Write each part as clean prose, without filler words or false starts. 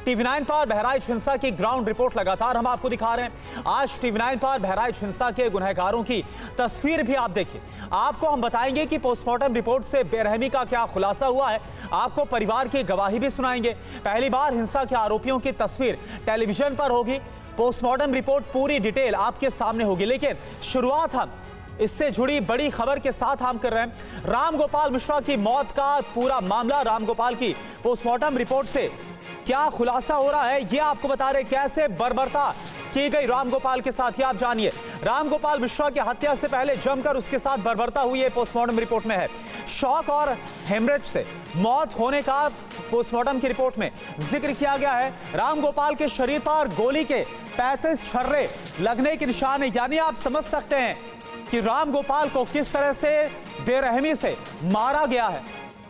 TV9 पर बहराइच हिंसा की ग्राउंड रिपोर्ट लगातार हम आपको दिखा रहे हैं। आज टीवी9 पर बहराइच हिंसा के गुनहगारों की तस्वीर भी आप देखिए। आपको हम बताएंगे कि पोस्टमार्टम रिपोर्ट से बेरहमी का क्या खुलासा हुआ है। आपको परिवार की गवाही भी सुनाएंगे। पहली बार हिंसा के आरोपियों की तस्वीर टेलीविजन पर होगी। पोस्टमार्टम रिपोर्ट पूरी डिटेल आपके सामने होगी, लेकिन शुरुआत हम इससे जुड़ी बड़ी खबर के साथ हम कर रहे हैं। राम गोपाल मिश्रा की मौत का पूरा मामला, राम गोपाल की पोस्टमार्टम रिपोर्ट से क्या खुलासा हो रहा है, ये आपको बता रहे। कैसे बर्बरता की गई राम गोपाल के साथ, ये आप जानिए। राम गोपाल मिश्रा की हत्या से पहले जमकर उसके साथ बर्बरता हुई है, पोस्टमार्टम रिपोर्ट में है। शॉक और हेमरेज से मौत होने का पोस्टमार्टम की रिपोर्ट में जिक्र किया गया है। राम गोपाल के शरीर पर गोली के 35 छर्रे लगने के निशान है, यानी आप समझ सकते हैं कि राम गोपाल को किस तरह से बेरहमी से मारा गया है।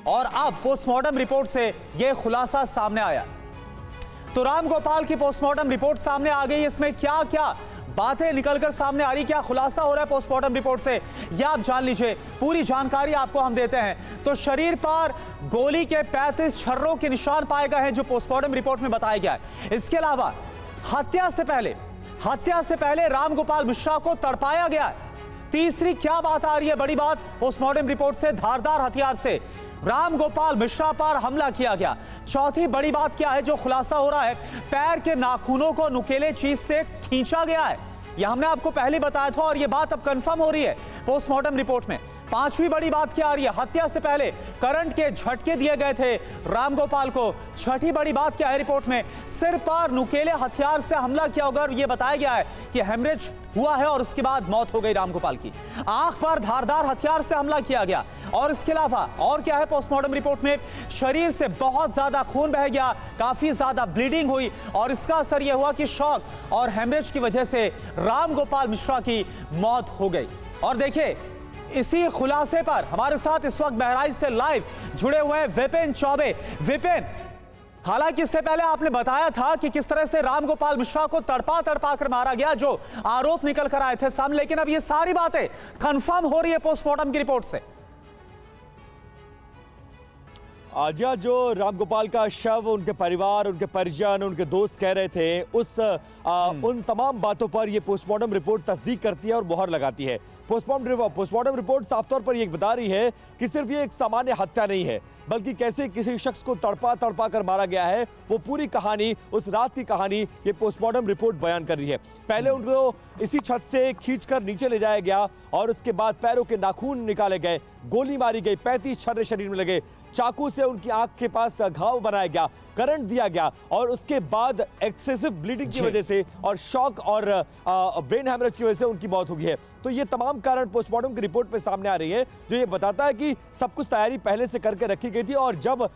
और अब पोस्टमार्टम रिपोर्ट से यह खुलासा सामने आया। तो राम गोपाल की पोस्टमार्टम रिपोर्ट सामने आ गई। इसमें क्या क्या बातें निकलकर सामने आ रही, क्या खुलासा हो रहा है पोस्टमार्टम रिपोर्ट से, यह आप जान लीजिए। पूरी जानकारी आपको हम देते हैं। तो शरीर पर गोली के 35 छर्रों के निशान पाए गए हैं, जो पोस्टमार्टम रिपोर्ट में बताया गया है। इसके अलावा हत्या से पहले राम गोपाल मिश्रा को तड़पाया गया है। तीसरी क्या बात आ रही है, बड़ी बात पोस्टमार्टम रिपोर्ट से, धारदार हथियार से राम गोपाल मिश्रा पर हमला किया गया। चौथी बड़ी बात क्या है जो खुलासा हो रहा है, पैर के नाखूनों को नुकीले चीज से खींचा गया है। यह हमने आपको पहले बताया था और यह बात अब कंफर्म हो रही है पोस्टमार्टम रिपोर्ट में। पांचवी बड़ी बात क्या आ रही है, हत्या से पहले करंट के झटके दिए गए थे राम गोपाल को। छठी बड़ी बात क्या है रिपोर्ट में, सिर पर नुकीले हथियार से हमला किया होगा। यह बताया गया है कि हेमरेज हुआ है और उसके बाद मौत हो गई राम गोपाल की। आंख पर धारदार हथियार से हमला किया गया। और इसके अलावा और क्या है पोस्टमार्टम रिपोर्ट में, शरीर से बहुत ज्यादा खून बह गया, काफी ज्यादा ब्लीडिंग हुई और इसका असर यह हुआ कि शॉक और हेमरेज की वजह से राम गोपाल मिश्रा की मौत हो गई। और देखिए, इसी खुलासे पर हमारे साथ इस वक्त बहराइच से लाइव जुड़े हुए हैं विपिन चौबे। विपिन, हालांकि इससे पहले आपने बताया था कि किस तरह से राम गोपाल मिश्रा को तड़पा कर मारा गया, जो आरोप निकल कर आए थे सामने, लेकिन अब ये सारी बातें कंफर्म हो रही है पोस्टमार्टम की रिपोर्ट से। आज जो राम गोपाल का शव उनके परिवार, उनके परिजन, उनके दोस्त कह रहे थे, उन तमाम बातों पर यह पोस्टमार्टम रिपोर्ट तस्दीक करती है और मुहर लगाती है। पोस्टमार्टम रिपोर्ट साफ तौर पर यह बता रही है कि सिर्फ ये एक सामान्य हत्या नहीं है, बल्कि कैसे किसी शख्स को तड़पा कर मारा गया है, वो पूरी कहानी, उस रात की कहानी ये पोस्टमार्टम रिपोर्ट बयान कर रही है। पहले उनको इसी छत से खींचकर नीचे ले जाया गया और उसके बाद पैरों के नाखून निकाले गए, गोली मारी गई, 35 छर्रे शरीर में लगे, चाकू से उनकी आंख के पास घाव बनाया गया, करंट दिया गया और उसके बाद एक्सेसिव ब्लीडिंग की वजह से और शॉक और ब्रेन हैमरेज की वजह से उनकी मौत हो गई है। तो ये तमाम कारण पोस्टमार्टम की रिपोर्ट में सामने आ रही है, जो ये बताता है कि सब कुछ तैयारी पहले से करके रखी गई थी। और जब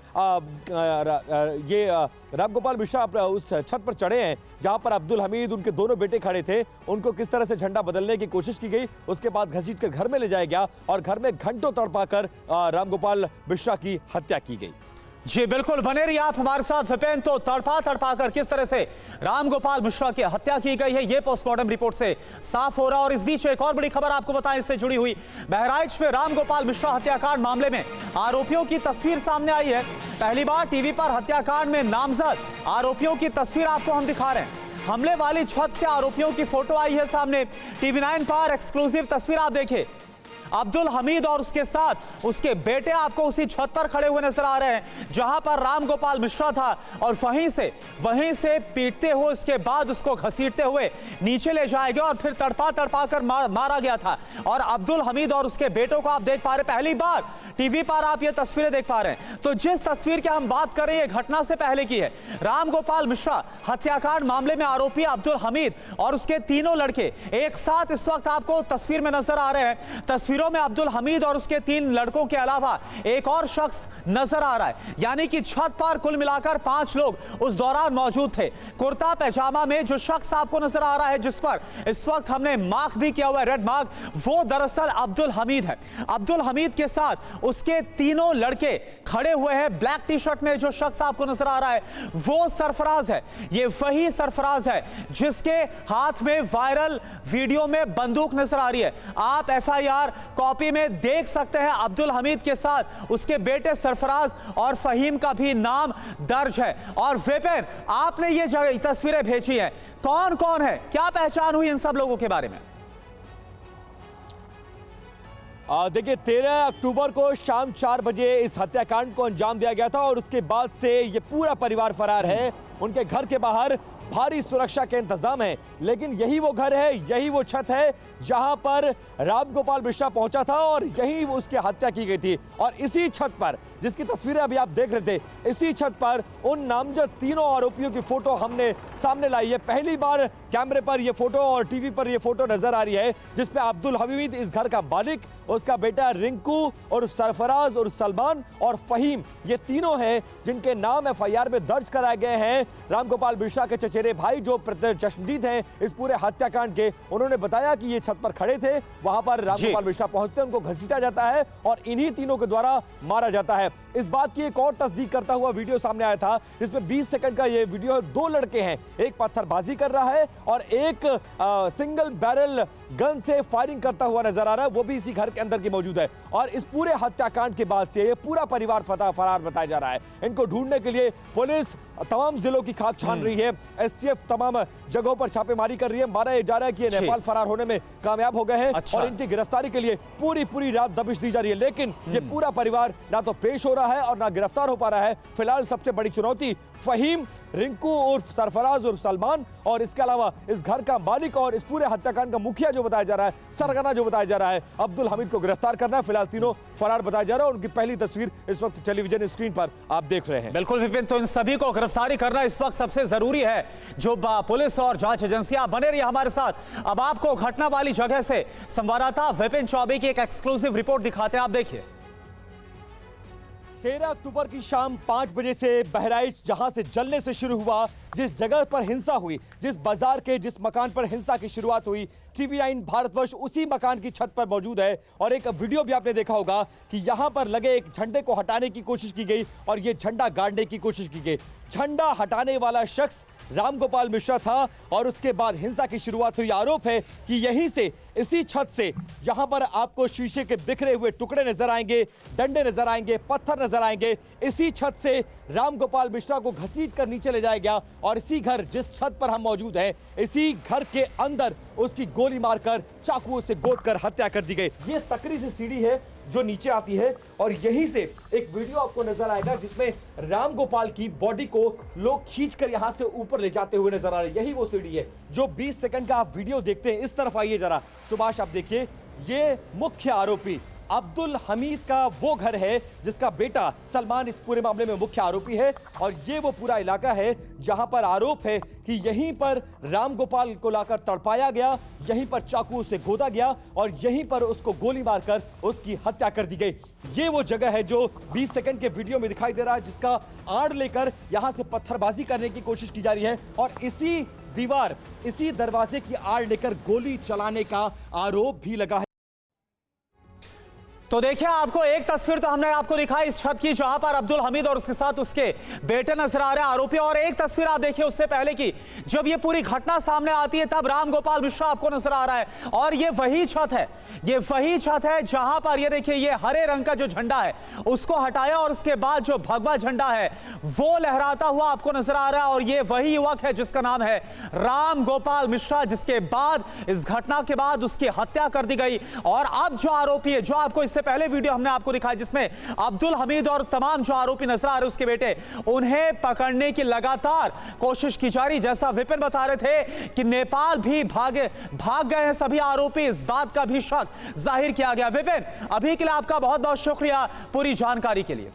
राम गोपाल मिश्रा उस छत पर चढ़े हैं जहां पर अब्दुल हमीद, उनके दोनों बेटे खड़े थे, उनको किस तरह से झंडा बदलने की कोशिश की गई, उसके बाद घसीट कर घर में ले जाया गया और घर में घंटों तड़पाकर राम गोपाल मिश्रा की हत्या की गई। जी बिल्कुल, बने रहिए आप हमारे साथ विपिन। तो तड़पा कर किस तरह से राम गोपाल मिश्रा की हत्या की गई है, यह पोस्टमार्टम रिपोर्ट से साफ हो रहा है। और इस बीच एक और बड़ी खबर आपको बताएं, इससे जुड़ी हुई। बहराइच में राम गोपाल मिश्रा हत्याकांड मामले में आरोपियों की तस्वीर सामने आई है। पहली बार टीवी पर हत्याकांड में नामजद आरोपियों की तस्वीर आपको हम दिखा रहे हैं। हमले वाली छत से आरोपियों की फोटो आई है सामने। टीवी9 पर एक्सक्लूसिव तस्वीर आप देखिए। अब्दुल हमीद और उसके साथ उसके बेटे आपको उसी छत पर खड़े हुए नजर आ रहे हैं जहां पर राम गोपाल मिश्रा था, और वहीं से पीटते हुए, उसके बाद उसको घसीटते हुए नीचे ले जाया गया और फिर तड़पा कर मारा गया था। और अब्दुल हमीद और उसके बेटों को आप देख पा रहे, पहली बार टीवी पर आप ये तस्वीरें देख पा रहे हैं। तो जिस तस्वीर की हम बात कर रहे हैं, घटना से पहले की है। राम गोपाल मिश्रा हत्याकांड मामले में आरोपी अब्दुल हमीद और उसके तीनों लड़के एक साथ इस वक्त आपको तस्वीर में नजर आ रहे हैं। तस्वीरों में अब्दुल हमीद और उसके 3 लड़कों के अलावा एक और शख्स नजर आ रहा है, यानी कि छत पर कुल मिलाकर 5 लोग उस दौरान मौजूद थे। कुर्ता पैजामा में जो शख्स आपको नजर आ रहा है, जिस पर इस वक्त हमने मार्क भी किया हुआ है, रेड मार्क, वो दरअसल अब्दुल हमीद है। अब्दुल हमीद के साथ उसके तीनों लड़के खड़े हुए हैं। ब्लैक टी शर्ट में जो शख्स आपको नजर आ रहा है वो सरफराज है। ये वही सरफराज है जिसके हाथ में वायरल वीडियो में बंदूक नजर आ रही है। आप FIR कॉपी में देख सकते हैं अब्दुल हमीद के साथ उसके बेटे सरफराज और फहीम का भी नाम दर्ज है। और विपिन, आपने ये तस्वीरें भेजी हैं, कौन कौन है, क्या पहचान हुई इन सब लोगों के बारे में? देखिए 13 अक्टूबर को शाम 4 बजे इस हत्याकांड को अंजाम दिया गया था और उसके बाद से ये पूरा परिवार फरार है। उनके घर के बाहर भारी सुरक्षा के इंतजाम है, लेकिन यही वो घर है, यही वो छत है जहां पर रामगोपाल मिश्रा पहुंचा था और यही उसकी हत्या की गई थी। और इसी छत पर, जिसकी तस्वीरें अभी आप देख रहे थे, इसी छत पर उन नामजद तीनों आरोपियों की फोटो हमने सामने लाई है। पहली बार कैमरे पर यह फोटो और टीवी पर यह फोटो नजर आ रही है, जिसपे अब्दुल हमीद, इस घर का मालिक, उसका बेटा रिंकू और सरफराज और सलमान और फहीम, ये तीनों हैं जिनके नाम एफआईआर में दर्ज कराए गए हैं। रामगोपाल मिश्रा के चचेरे भाई जो चश्मदीद हैं इस पूरे हत्याकांड के, उन्होंने बताया कि ये छत पर खड़े थे, वहां पर रामगोपाल मिश्रा पहुंचते, उनको घसीटा जाता है और इन्हीं तीनों के द्वारा मारा जाता है। इस बात की एक और तस्दीक करता हुआ वीडियो सामने आया था, जिसमें 20 सेकंड का ये वीडियो है। 2 लड़के हैं, एक पत्थरबाजी कर रहा है और एक सिंगल बैरल गन से फायरिंग करता हुआ नजर आ रहा है, वो भी इसी घर के अंदर की मौजूद है। और इस पूरे हत्याकांड के बाद से ये पूरा परिवार फरार बताया जा रहा है। इनको ढूंढने के लिए पुलिस तमाम जिलों की खाक छान रही है, एसटीएफ तमाम जगहों पर छापेमारी कर रही है। माना जा रहा है कि ये नेपाल फरार होने में कामयाब हो गए हैं और इनकी गिरफ्तारी के लिए पूरी रात दबिश दी जा रही है, लेकिन ये पूरा परिवार ना तो पेश हो रहा है और ना गिरफ्तार हो पा रहा है। फिलहाल सबसे बड़ी चुनौती फहीम, रिंकू उर्फ सरफराज और सलमान, और इसके अलावा इस घर का मालिक और इस पूरे हत्याकांड का मुखिया जो बताया जा रहा है, सरगना जो बताया जा रहा है, अब्दुल हमीद को गिरफ्तार करना है। फिलहाल तीनों फरार बताया जा रहा है और उनकी पहली तस्वीर इस वक्त टेलीविजन स्क्रीन पर आप देख रहे हैं। बिल्कुल विपिन, तो इन सभी को गिरफ्तारी करना इस वक्त सबसे जरूरी है। जो पुलिस और जांच एजेंसियां, बने रही हमारे साथ। अब आपको घटना वाली जगह से संवाददाता विपिन चौबे की एक एक्सक्लूसिव रिपोर्ट दिखाते हैं, आप देखिए। 13 अक्टूबर की शाम 5 बजे से बहराइच जहां से जलने से शुरू हुआ, जिस जगह पर हिंसा हुई, जिस बाजार के जिस मकान पर हिंसा की शुरुआत हुई, TV9 भारतवर्ष उसी मकान की छत पर मौजूद है। और एक वीडियो भी आपने देखा होगा कि यहां पर लगे एक झंडे को हटाने की कोशिश की गई और यह झंडा गाड़ने की कोशिश की गई। झंडा हटाने वाला शख्स रामगोपाल मिश्रा था और उसके बाद हिंसा की शुरुआत हुई। आरोप है कि यहीं से, इसी छत से, जहां पर आपको शीशे के बिखरे हुए टुकड़े नजर आएंगे, डंडे नजर आएंगे, पत्थर नजर आएंगे, इसी छत से रामगोपाल मिश्रा को घसीट कर नीचे ले जाया गया और इसी घर, जिस छत पर हम मौजूद हैं, इसी घर के अंदर उसकी गोली मारकर चाकुओं से गोदकर हत्या कर दी गई। ये सकरी सी सीढ़ी है जो नीचे आती है और यहीं से एक वीडियो आपको नजर आएगा जिसमें रामगोपाल की बॉडी को लोग खींचकर यहां से ऊपर ले जाते हुए नजर आ रहे हैं। यही वो सीढ़ी है जो 20 सेकंड का आप वीडियो देखते हैं। इस तरफ आइए जरा सुभाष, आप देखिए, ये मुख्य आरोपी अब्दुल हमीद का वो घर है जिसका बेटा सलमान इस पूरे मामले में मुख्य आरोपी है और ये वो पूरा इलाका है जहां पर आरोप है कि यहीं पर रामगोपाल को लाकर तड़पाया गया, यहीं पर चाकू से गोदा गया और यहीं पर उसको गोली मारकर उसकी हत्या कर दी गई। ये वो जगह है जो 20 सेकंड के वीडियो में दिखाई दे रहा है, जिसका आड़ लेकर यहां से पत्थरबाजी करने की कोशिश की जा रही है और इसी दीवार, इसी दरवाजे की आड़ लेकर गोली चलाने का आरोप भी लगा है। तो देखिए, आपको एक तस्वीर तो हमने आपको दिखाई इस छत की जहां पर अब्दुल हमीद और उसके साथ उसके बेटे नजर आ रहे हैं आरोपी, और एक तस्वीर आप देखिए उससे पहले की, जब ये पूरी घटना सामने आती है तब रामगोपाल मिश्रा आपको नजर आ रहा है और ये वही छत है, ये वही छत है जहां पर ये देखिए ये हरे रंग का जो झंडा है उसको हटाया और उसके बाद जो भगवा झंडा है वो लहराता हुआ आपको नजर आ रहा है और ये वही युवक है जिसका नाम है रामगोपाल मिश्रा, जिसके बाद इस घटना के बाद उसकी हत्या कर दी गई। और अब जो आरोपी है, जो आपको इससे पहले वीडियो हमने आपको दिखाया जिसमें अब्दुल हमीद और तमाम जो आरोपी नजर आ रहे उसके बेटे, उन्हें पकड़ने की लगातार कोशिश की जा रही। जैसा विपिन बता रहे थे कि नेपाल भी भाग गए हैं सभी आरोपी, इस बात का भी शक जाहिर किया गया। विपिन, अभी के लिए आपका बहुत बहुत शुक्रिया पूरी जानकारी के लिए।